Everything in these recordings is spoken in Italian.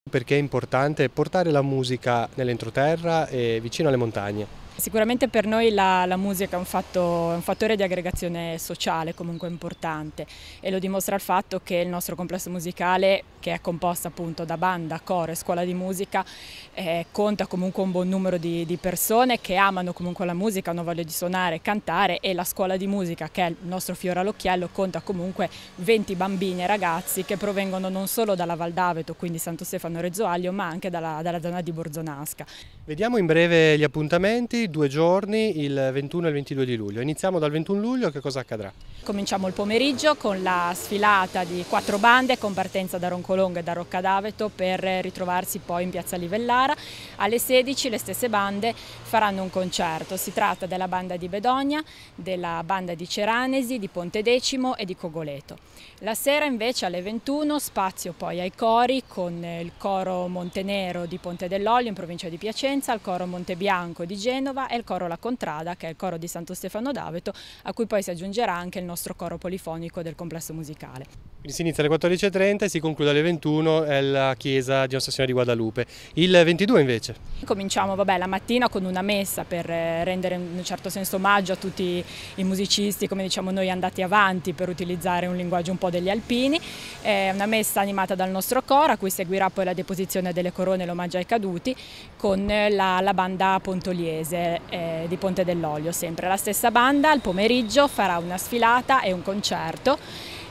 Perché è importante portare la musica nell'entroterra e vicino alle montagne? Sicuramente per noi la musica è un fattore di aggregazione sociale comunque importante e lo dimostra il fatto che il nostro complesso musicale, che è composto appunto da banda, coro e scuola di musica, conta comunque un buon numero di persone che amano comunque la musica, hanno voglia di suonare e cantare, e la scuola di musica, che è il nostro fiore all'occhiello, conta comunque 20 bambini e ragazzi che provengono non solo dalla Val d'Aveto, quindi Santo Stefano Reggio Aglio, ma anche dalla zona di Borzonasca. Vediamo in breve gli appuntamenti, 2 giorni, il 21 e il 22 di luglio. Iniziamo dal 21 luglio, che cosa accadrà? Cominciamo il pomeriggio con la sfilata di 4 bande con partenza da Roncolonga e da Roccadaveto per ritrovarsi poi in piazza Livellara. Alle 16 le stesse bande faranno un concerto. Si tratta della banda di Bedogna, della banda di Ceranesi, di Pontedecimo e di Cogoleto. La sera invece alle 21 spazio poi ai cori con il coro Montenero di Ponte dell'Olio in provincia di Piacenza, il coro Montebianco di Genova e il coro La Contrada, che è il coro di Santo Stefano d'Aveto, a cui poi si aggiungerà anche il nostro coro polifonico del complesso musicale. Quindi si inizia alle 14:30 e si conclude alle 21 alla chiesa di Nostra Signora di Guadalupe. Il 22 invece? Cominciamo la mattina con una messa per rendere in un certo senso omaggio a tutti i musicisti, come diciamo noi, andati avanti, per utilizzare un linguaggio un po' degli alpini. È una messa animata dal nostro coro, a cui seguirà poi la deposizione delle corone e l'omaggio ai caduti con la banda pontoliese di Ponte dell'Olio. Sempre la stessa banda al pomeriggio farà una sfilata e un concerto,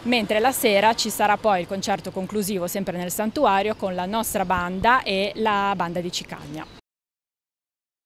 mentre la sera ci sarà poi il concerto conclusivo sempre nel santuario con la nostra banda e la banda di Cicagna.